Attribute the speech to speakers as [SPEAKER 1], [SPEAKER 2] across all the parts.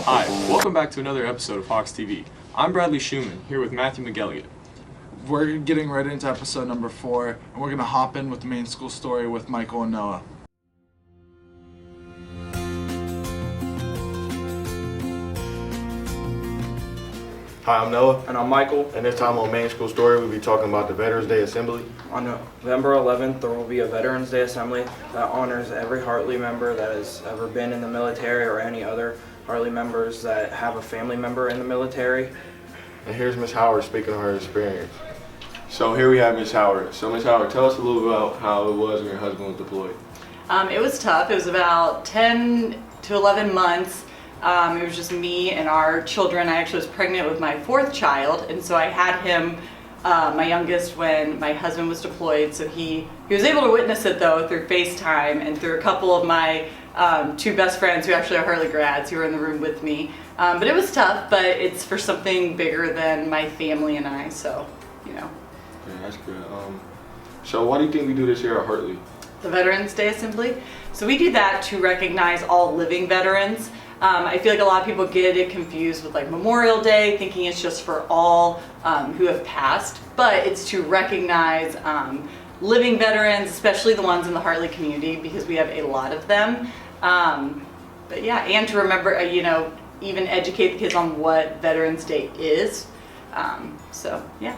[SPEAKER 1] Hi, welcome back to another episode of Hawks TV. I'm Bradley Shuman, here with Matthew McElligott.
[SPEAKER 2] We're getting right into episode number 4, and we're going to hop in with the main school story with Michael and Noah.
[SPEAKER 3] Hi, I'm Noah.
[SPEAKER 4] And I'm Michael.
[SPEAKER 3] And this time on Main School Story, we'll be talking about the Veterans Day Assembly.
[SPEAKER 4] On November 11th, there will be a Veterans Day Assembly that honors every Hartley member that has ever been in the military or any other Hartley members that have a family member in the military.
[SPEAKER 3] And here's Ms. Howard speaking on her experience. So here we have Ms. Howard. So Ms. Howard, tell us a little bit about how it was when your husband was deployed.
[SPEAKER 5] It was tough. It was about 10 to 11 months. It was just me and our children. I actually was pregnant with my 4th child, and so I had him, my youngest, when my husband was deployed. So he was able to witness it though through FaceTime and through a couple of my 2 best friends who actually are Hartley grads who were in the room with me. But it was tough, but it's for something bigger than my family and I, so, you know.
[SPEAKER 3] Okay, that's good. So why do you think we do this here at Hartley?
[SPEAKER 5] The Veterans Day Assembly. So we do that to recognize all living veterans. I feel like a lot of people get it confused with like Memorial Day, thinking it's just for all who have passed, but it's to recognize living veterans, especially the ones in the Hartley community, because we have a lot of them. But yeah, and to remember, you know, even educate the kids on what Veterans Day is. So yeah.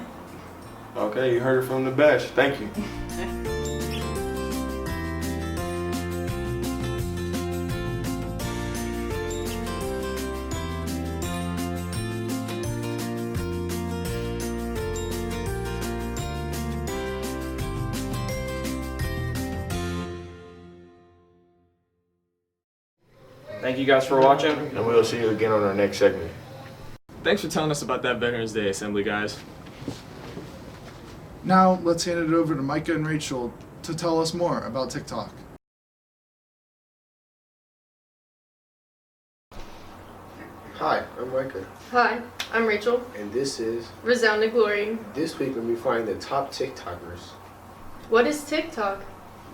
[SPEAKER 3] Okay, you heard it from the best. Thank you.
[SPEAKER 4] Thank you guys for watching.
[SPEAKER 3] And we'll see you again on our next segment.
[SPEAKER 1] Thanks for telling us about that Veterans Day Assembly, guys.
[SPEAKER 2] Now, let's hand it over to Micah and Rachel to tell us more about TikTok.
[SPEAKER 6] Hi, I'm Micah,
[SPEAKER 7] Hi, I'm Rachel.
[SPEAKER 6] and this is
[SPEAKER 7] Resounding Glory.
[SPEAKER 6] this week when we find the top TikTokers.
[SPEAKER 7] What is TikTok?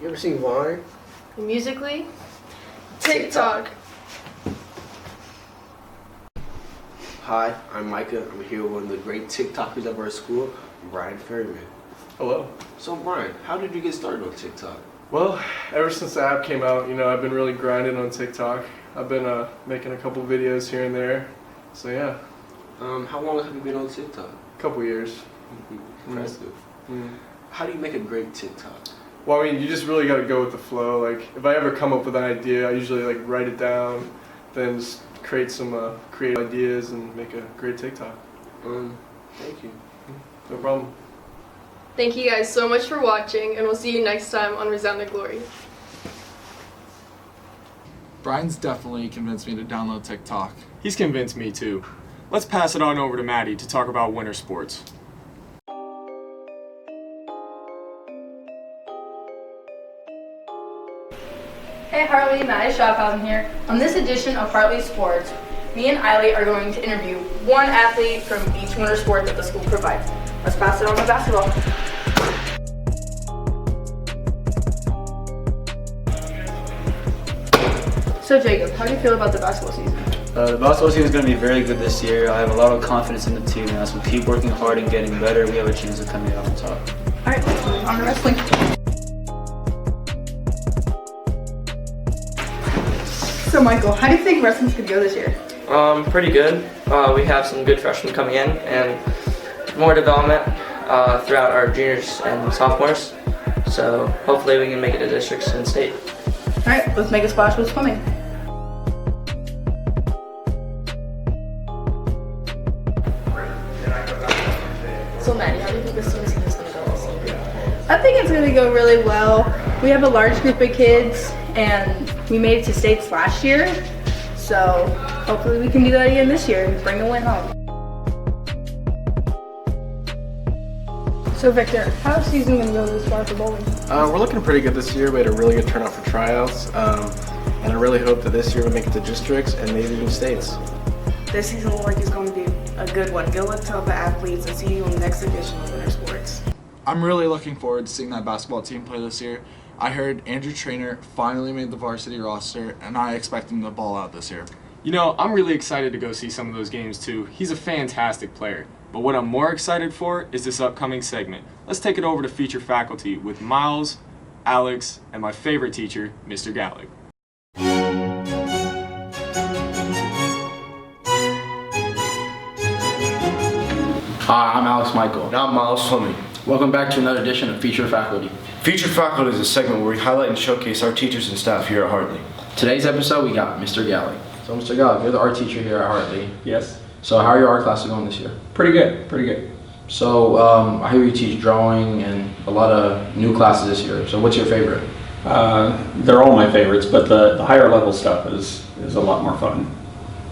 [SPEAKER 6] You ever seen Vine?
[SPEAKER 7] Musically? TikTok.
[SPEAKER 6] Hi, I'm Micah. I'm here with one of the great TikTokers of our school, Brian Ferryman.
[SPEAKER 8] Hello.
[SPEAKER 6] So Brian, how did you get started on TikTok?
[SPEAKER 8] Well, ever since the app came out, I've been really grinding on TikTok. I've been making a couple videos here and there. So yeah.
[SPEAKER 6] How long have you been on TikTok?
[SPEAKER 8] A couple years.
[SPEAKER 6] Impressive.
[SPEAKER 8] Mm.
[SPEAKER 6] How do you make a great TikTok?
[SPEAKER 8] Well, you just really got to go with the flow. Like, if I ever come up with an idea, I usually write it down, then just create some creative ideas and make a great TikTok.
[SPEAKER 6] Thank you.
[SPEAKER 8] No problem.
[SPEAKER 7] Thank you guys so much for watching, and we'll see you next time on Resounding Glory.
[SPEAKER 2] Brian's definitely convinced me to download TikTok.
[SPEAKER 1] He's convinced me too. Let's pass it on over to Maddie to talk about winter sports.
[SPEAKER 9] Hey Hartley, Maddie Schafhausen here. On this edition of Hartley Sports, me and Eiley are going to interview one athlete from each winter sport that the school provides. Let's pass it on to basketball. So Jacob, how do you feel about the basketball season?
[SPEAKER 10] The basketball season is going to be very good this year. I have a lot of confidence in the team, and as we keep working hard and getting better, we have a chance of coming out on top.
[SPEAKER 9] Alright, let's move on to wrestling. So Michael, how do you think wrestling's going to go this year?
[SPEAKER 11] Pretty good. We have some good freshmen coming in and more development throughout our juniors and sophomores. So hopefully we can make it to districts and state.
[SPEAKER 9] Alright, let's make a splash with swimming. So Maddie, how do you think this season is going to go this year?
[SPEAKER 7] I think it's going to go really well. We have a large group of kids, and we made it to states last year. So hopefully we can do that again this year and bring a win home. So Victor, how's the season going to go this far for bowling?
[SPEAKER 12] We're looking pretty good this year. We had a really good turnout for tryouts, and I really hope that this year we make it to districts and maybe even states.
[SPEAKER 13] This season looks like it's going to be a good one. Good luck to all the athletes, and see you on the next edition of Winter Sports.
[SPEAKER 2] I'm really looking forward to seeing that basketball team play this year. I heard Andrew Trainer finally made the varsity roster, and I expect him to ball out this year.
[SPEAKER 1] You know, I'm really excited to go see some of those games too. He's a fantastic player. But what I'm more excited for is this upcoming segment. Let's take it over to feature faculty with Miles, Alex, and my favorite teacher, Mr. Gallick.
[SPEAKER 14] Hi, I'm Alex Michael.
[SPEAKER 3] And I'm Miles Fleming.
[SPEAKER 14] Welcome back to another edition of Featured Faculty.
[SPEAKER 3] Featured Faculty is a segment where we highlight and showcase our teachers and staff here at Hartley.
[SPEAKER 14] Today's episode, we got Mr. Gallick. So, Mr. Gallick, you're the art teacher here at Hartley.
[SPEAKER 15] Yes.
[SPEAKER 14] So, how are your art classes going this year?
[SPEAKER 15] Pretty good, pretty good.
[SPEAKER 14] So, I hear you teach drawing and a lot of new classes this year. So, what's your favorite?
[SPEAKER 15] They're all my favorites, but the higher level stuff is a lot more fun.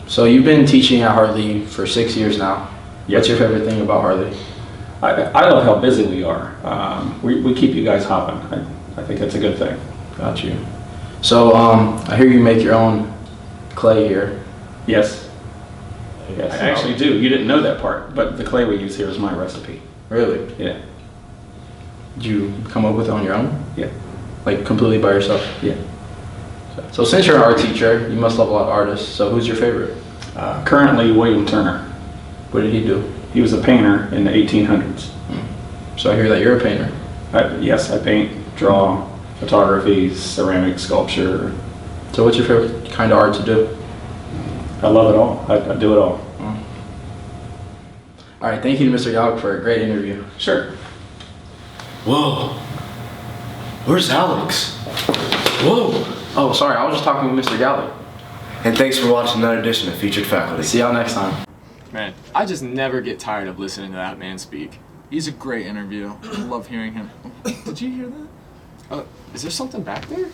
[SPEAKER 14] So, you've been teaching at Hartley for 6 years now.
[SPEAKER 15] Yes.
[SPEAKER 14] What's your favorite thing about Hartley?
[SPEAKER 15] I love how busy we are. We keep you guys hopping. I think that's a good thing.
[SPEAKER 14] Got you. So, I hear you make your own clay here.
[SPEAKER 15] Yes. I actually do. You didn't know that part, but the clay we use here is my recipe.
[SPEAKER 14] Really?
[SPEAKER 15] Yeah.
[SPEAKER 14] Did you come up with it on your own?
[SPEAKER 15] Yeah.
[SPEAKER 14] Like completely by yourself?
[SPEAKER 15] Yeah.
[SPEAKER 14] So since you're an art teacher, you must love a lot of artists. So who's your favorite?
[SPEAKER 15] Currently, William Turner.
[SPEAKER 14] What did he do?
[SPEAKER 15] He was a painter in the 1800s.
[SPEAKER 14] So I hear that you're a painter.
[SPEAKER 15] Yes, I paint, draw, photography, ceramic, sculpture.
[SPEAKER 14] So what's your favorite kind of art to do?
[SPEAKER 15] I love it all. I do it all.
[SPEAKER 14] All right, thank you to Mr. Gallick for a great interview.
[SPEAKER 15] Sure.
[SPEAKER 3] Whoa. Where's Alex? Whoa.
[SPEAKER 14] Oh, sorry, I was just talking with Mr. Gallick.
[SPEAKER 3] And thanks for watching another edition of Featured Faculty.
[SPEAKER 14] See y'all next time.
[SPEAKER 1] Man, I just never get tired of listening to that man speak.
[SPEAKER 2] He's a great interview. I love hearing him. Did you hear that?
[SPEAKER 1] Is there something back there?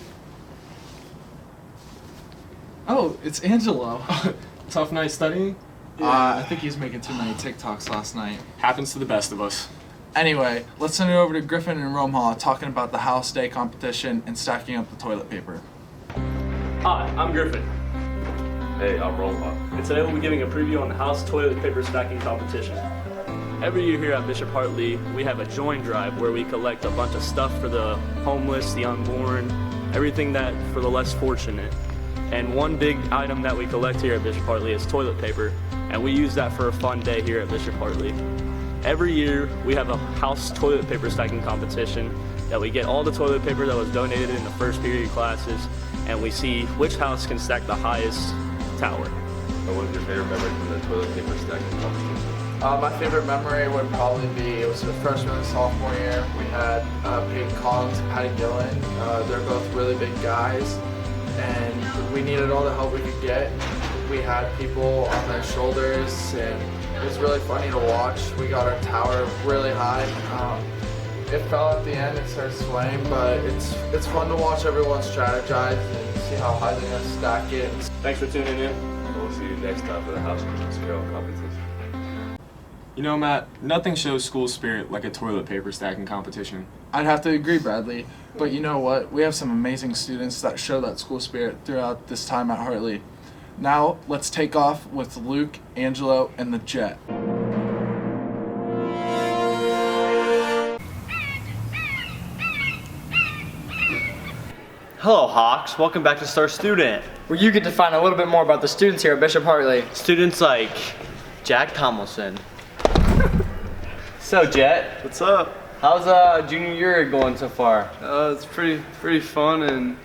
[SPEAKER 2] Oh, it's Angelo.
[SPEAKER 1] Tough night studying?
[SPEAKER 2] I think he's making too many TikToks last night.
[SPEAKER 1] Happens to the best of us.
[SPEAKER 2] Anyway, let's send it over to Griffin and Romha talking about the house day competition and stacking up the toilet paper.
[SPEAKER 16] Hi, I'm Griffin.
[SPEAKER 3] Hey, I'm Romha.
[SPEAKER 16] And today we'll be giving a preview on the house toilet paper stacking competition. Every year here at Bishop Hartley, we have a join drive where we collect a bunch of stuff for the homeless, the unborn, everything that for the less fortunate. And one big item that we collect here at Bishop Hartley is toilet paper, and we use that for a fun day here at Bishop Hartley. Every year we have a house toilet paper stacking competition that we get all the toilet paper that was donated in the first period classes, and we see which house can stack the highest tower.
[SPEAKER 3] So what was your favorite memory from the toilet paper stacking competition?
[SPEAKER 2] My favorite memory would probably be, it was the freshman and sophomore year. We had Peyton Collins and Patty Gillen. They're both really big guys, and we needed all the help we could get. We had people on their shoulders, and it was really funny to watch. We got our tower really high. It fell at the end, it started swaying, but it's fun to watch everyone strategize and see how high they're gonna stack it.
[SPEAKER 16] Thanks for tuning in.
[SPEAKER 3] We'll see you next time for the house Christmas Carol competition.
[SPEAKER 1] You know, Matt, nothing shows school spirit like a toilet paper stacking competition.
[SPEAKER 2] I'd have to agree, Bradley. But you know what? We have some amazing students that show that school spirit throughout this time at Hartley. Now, let's take off with Luke, Angelo, and the Jet.
[SPEAKER 17] Hello, Hawks. Welcome back to Star Student, where you get to find a little bit more about the students here at Bishop Hartley. Students like Jack Tomlinson. So, Jet.
[SPEAKER 8] What's up?
[SPEAKER 17] How's junior year going so far?
[SPEAKER 8] It's pretty fun and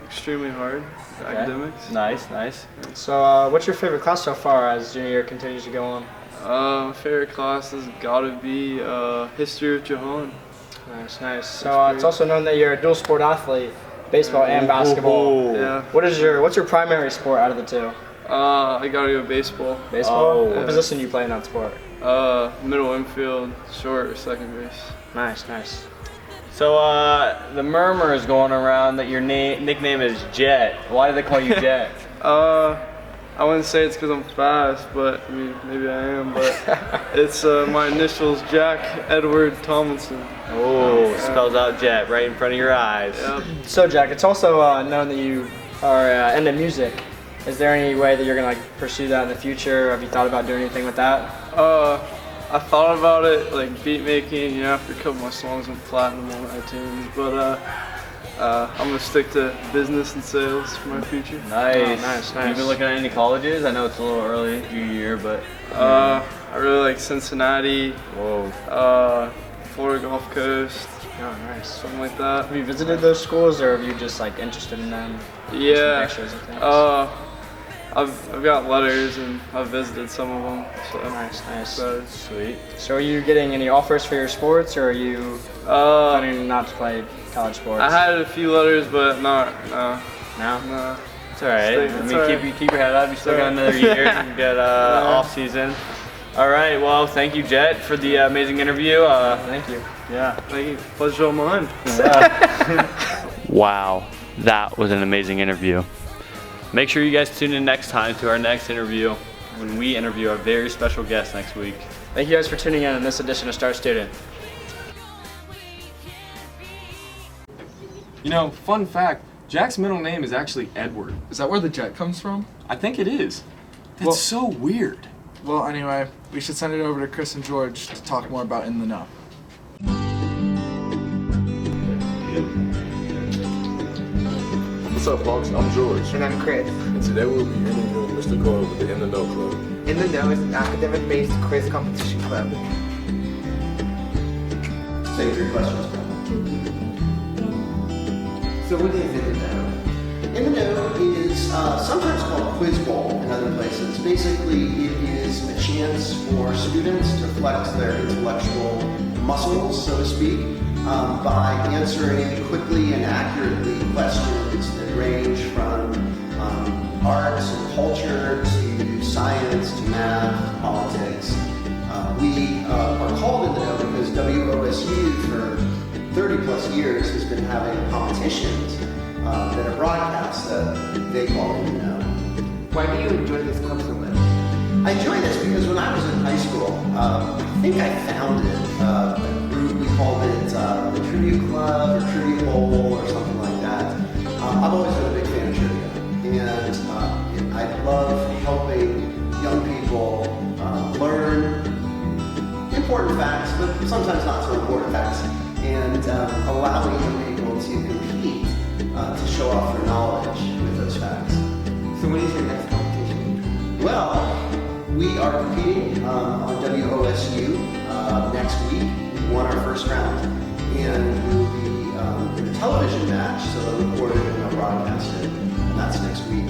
[SPEAKER 8] extremely hard. Okay. Academics.
[SPEAKER 17] Nice. So, what's your favorite class so far as junior year continues to go on?
[SPEAKER 8] My favorite class has got to be History of Jahan.
[SPEAKER 17] Nice. So, it's also known that you're a dual sport athlete, baseball and basketball.
[SPEAKER 8] Yeah.
[SPEAKER 17] What's your primary sport out of the two?
[SPEAKER 8] I gotta go baseball.
[SPEAKER 17] Baseball?
[SPEAKER 8] Yeah.
[SPEAKER 17] What position do you play in that sport?
[SPEAKER 8] Middle infield, short or second base.
[SPEAKER 17] Nice. So, the murmur is going around that your nickname is Jet. Why do they call you Jet?
[SPEAKER 8] I wouldn't say it's because I'm fast, but I mean, maybe I am, but it's my initials, Jack Edward Tomlinson.
[SPEAKER 17] Oh, spells out Jet right in front of your eyes.
[SPEAKER 8] Yep.
[SPEAKER 17] So, Jack, it's also known that you are into music. Is there any way that you're gonna pursue that in the future? Have you thought about doing anything with that?
[SPEAKER 8] I thought about it, like beat making. You know, after a couple of my songs went platinum on iTunes, but I'm gonna stick to business and sales for my future.
[SPEAKER 18] Nice.
[SPEAKER 17] Nice.
[SPEAKER 18] You been looking at any colleges? I know it's a little early, junior year, but.
[SPEAKER 8] I really like Cincinnati.
[SPEAKER 18] Whoa.
[SPEAKER 8] Florida Gulf Coast.
[SPEAKER 17] Oh, nice.
[SPEAKER 8] Something like that.
[SPEAKER 17] Have you visited those schools, or are you just like interested in them?
[SPEAKER 8] Yeah.
[SPEAKER 17] Pictures and things?
[SPEAKER 8] I've got letters and I've visited some of them. So
[SPEAKER 17] Nice.
[SPEAKER 8] So,
[SPEAKER 18] Sweet.
[SPEAKER 17] So are you getting any offers for your sports, or are you planning not to play college sports?
[SPEAKER 8] I had a few letters, but no.
[SPEAKER 17] No?
[SPEAKER 8] No.
[SPEAKER 18] It's alright.
[SPEAKER 8] It's all right.
[SPEAKER 18] Keep your head up. You still got another year. You got off season. All right. Well, thank you, Jet, for the amazing interview.
[SPEAKER 17] Thank you.
[SPEAKER 18] Yeah.
[SPEAKER 8] Thank you. Pleasure all mine.
[SPEAKER 18] Wow, that was an amazing interview. Make sure you guys tune in next time to our next interview when we interview our very special guest next week.
[SPEAKER 17] Thank you guys for tuning in this edition of Star Student.
[SPEAKER 1] You know, fun fact, Jack's middle name is actually Edward.
[SPEAKER 2] Is that where the jet comes from?
[SPEAKER 1] I think it is. That's so weird.
[SPEAKER 2] Well, anyway, we should send it over to Chris and George to talk more about In the Know.
[SPEAKER 3] What's up, folks? I'm George.
[SPEAKER 19] And I'm Chris.
[SPEAKER 3] And today we'll be interviewing Mr. Cole with the In the Know Club.
[SPEAKER 19] In the Know is an academic-based quiz competition club.
[SPEAKER 20] Save your questions.
[SPEAKER 19] So what is In the Know?
[SPEAKER 20] In the Know is sometimes called Quiz Bowl in other places. Basically, it is a chance for students to flex their intellectual muscles, so to speak, by answering quickly and accurately questions that range from arts and culture to science to math, politics. We are called In the Know because WOSU for 30 plus years has been having competitions that are broadcast that they call In the Know.
[SPEAKER 19] Why do you enjoy this club so much?
[SPEAKER 20] I enjoy this because when I was in high school, I think I founded a group, we called it the Trivia Club or Trivia Bowl or something like that. I've always been a big fan of trivia, and I love helping young people learn important facts, but sometimes not so important facts, and allowing young people to compete to show off their knowledge with those facts.
[SPEAKER 19] So when is your next competition?
[SPEAKER 20] Well, we are competing on WOSU next week. We won our first round, and we will be in a television match, so they'll record it and they'll broadcast it, and that's next week.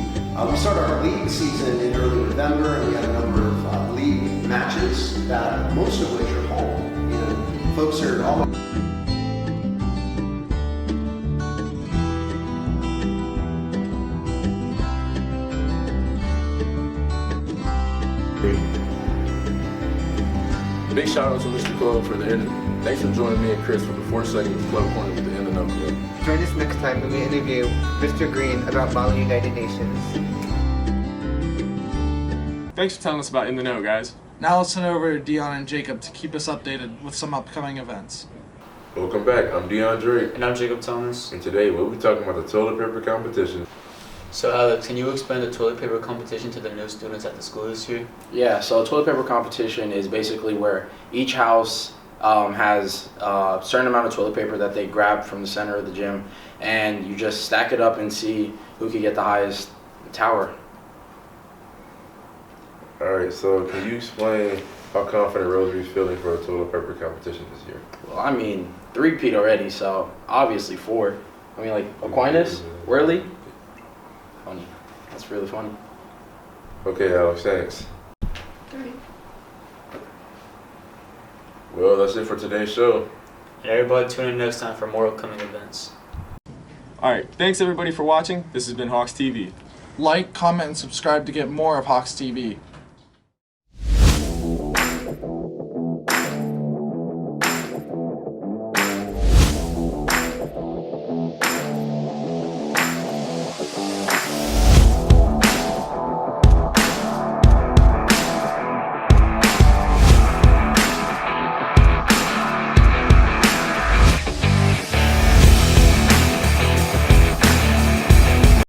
[SPEAKER 20] We start our league season in early November, and we have a number of league matches, that most of which are home. And folks are always...
[SPEAKER 3] Big shout out to Mr. Cole for the interview. Thanks for joining me and Chris for the 4th segment of Club Corner with the In the Know Club.
[SPEAKER 19] Join us next time when we interview Mr. Green about Bali United Nations.
[SPEAKER 1] Thanks for telling us about In the Know, guys.
[SPEAKER 2] Now let's send over to Dion and Jacob to keep us updated with some upcoming events.
[SPEAKER 3] Welcome back. I'm Dion Drake.
[SPEAKER 10] And I'm Jacob Thomas.
[SPEAKER 3] And today we'll be talking about the toilet paper competition.
[SPEAKER 10] So Alex, can you explain the toilet paper competition to the new students at the school this year?
[SPEAKER 14] Yeah, so toilet paper competition is basically where each house has a certain amount of toilet paper that they grab from the center of the gym, and you just stack it up and see who can get the highest tower.
[SPEAKER 3] Alright, so can you explain how confident Rosary's feeling for a toilet paper competition this year?
[SPEAKER 14] Well, I mean, 3-peat already, so obviously 4. I mean, like, Aquinas, Worley. Funny. That's really funny.
[SPEAKER 3] Okay, Alex, thanks. Well, that's it for today's show.
[SPEAKER 10] And everybody tune in next time for more upcoming events.
[SPEAKER 1] Alright, thanks everybody for watching. This has been Hawks TV.
[SPEAKER 2] Like, comment, and subscribe to get more of Hawks TV.